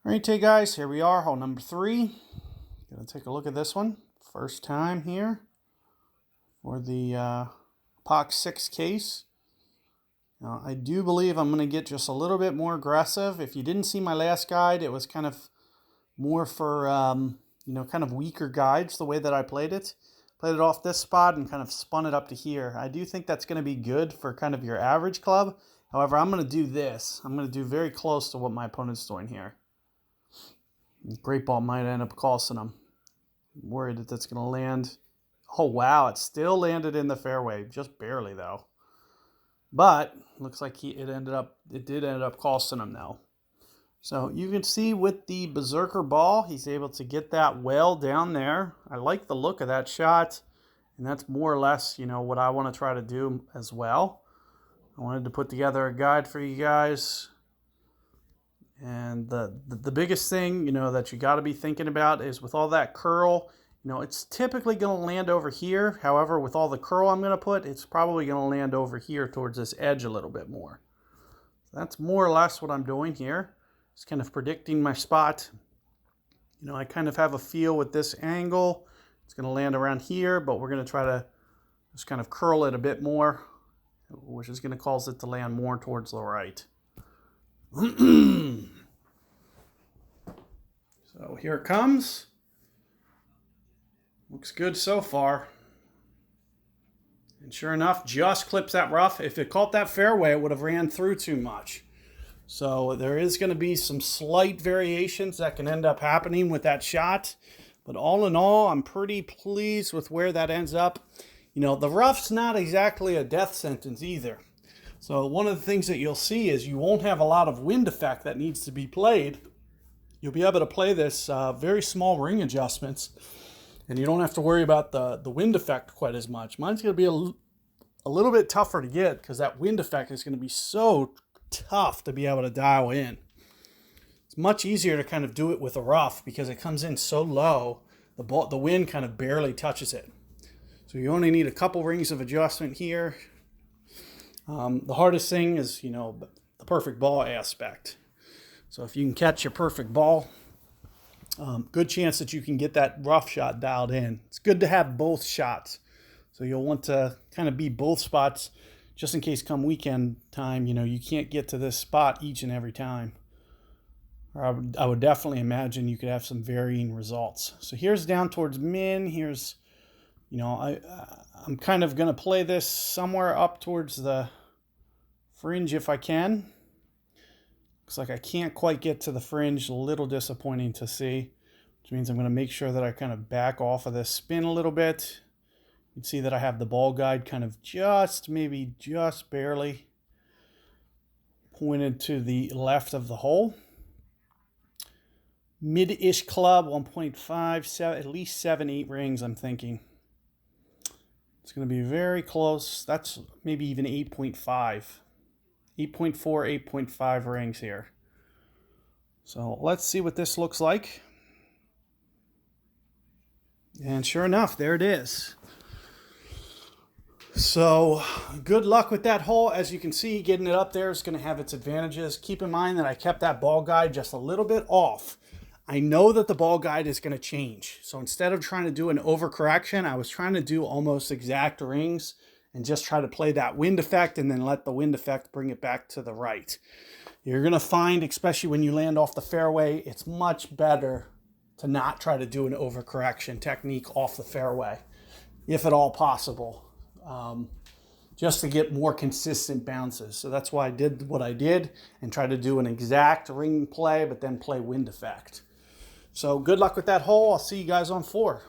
All right, guys, here we are, hole number 3. Gonna take a look at this one. First time here for the POC 6 case. Now, I do believe I'm gonna get just a little bit more aggressive. If you didn't see my last guide, it was kind of more for kind of weaker guides the way that I played it. Played it off this spot and kind of spun it up to here. I do think that's gonna be good for kind of your average club. However, I'm gonna do this. I'm gonna do very close to what my opponent's doing here. Great ball might end up costing him. I'm worried that that's going to land. Oh, wow. It still landed in the fairway. Just barely, though. But looks like it did end up costing him, though. So you can see with the Berserker ball, he's able to get that well down there. I like the look of that shot. And that's more or less, what I want to try to do as well. I wanted to put together a guide for you guys. And the biggest thing, that you got to be thinking about is with all that curl, it's typically going to land over here. However, with all the curl I'm going to put, it's probably going to land over here towards this edge a little bit more. So that's more or less what I'm doing here. Just kind of predicting my spot. I kind of have a feel with this angle. It's going to land around here, but we're going to try to just kind of curl it a bit more, which is going to cause it to land more towards the right. So here it comes. Looks good so far. And sure enough, just clips that rough. If it caught that fairway, it would have ran through too much. So there is going to be some slight variations that can end up happening with that shot. But all in all, I'm pretty pleased with where that ends up. The rough's not exactly a death sentence either. So one of the things that you'll see is you won't have a lot of wind effect that needs to be played. You'll be able to play this very small ring adjustments, and you don't have to worry about the wind effect quite as much. Mine's going to be a little bit tougher to get because that wind effect is going to be so tough to be able to dial in. It's much easier to kind of do it with a rough because it comes in so low, the wind kind of barely touches it. So you only need a couple rings of adjustment here. The hardest thing is, the perfect ball aspect. So if you can catch your perfect ball, good chance that you can get that rough shot dialed in. It's good to have both shots. So you'll want to kind of be both spots just in case come weekend time, you can't get to this spot each and every time. Or I would definitely imagine you could have some varying results. So here's down towards min. Here's, I'm kind of going to play this somewhere up towards the fringe if I can. Looks like I can't quite get to the fringe. A little disappointing to see, which means I'm going to make sure that I kind of back off of this spin a little bit. You can see that I have the ball guide kind of maybe just barely pointed to the left of the hole. Mid-ish club, 1.5, at least 7, 8 rings, I'm thinking. It's going to be very close. That's maybe even 8.5. 8.4, 8.5 rings here. So let's see what this looks like. And sure enough, there it is. So good luck with that hole. As you can see, getting it up there is going to have its advantages. Keep in mind that I kept that ball guide just a little bit off. I know that the ball guide is going to change. So instead of trying to do an overcorrection, I was trying to do almost exact rings and just try to play that wind effect and then let the wind effect bring it back to the right. You're going to find, especially when you land off the fairway, it's much better to not try to do an overcorrection technique off the fairway, if at all possible, just to get more consistent bounces. So that's why I did what I did and tried to do an exact ring play, but then play wind effect. So good luck with that hole. I'll see you guys on 4.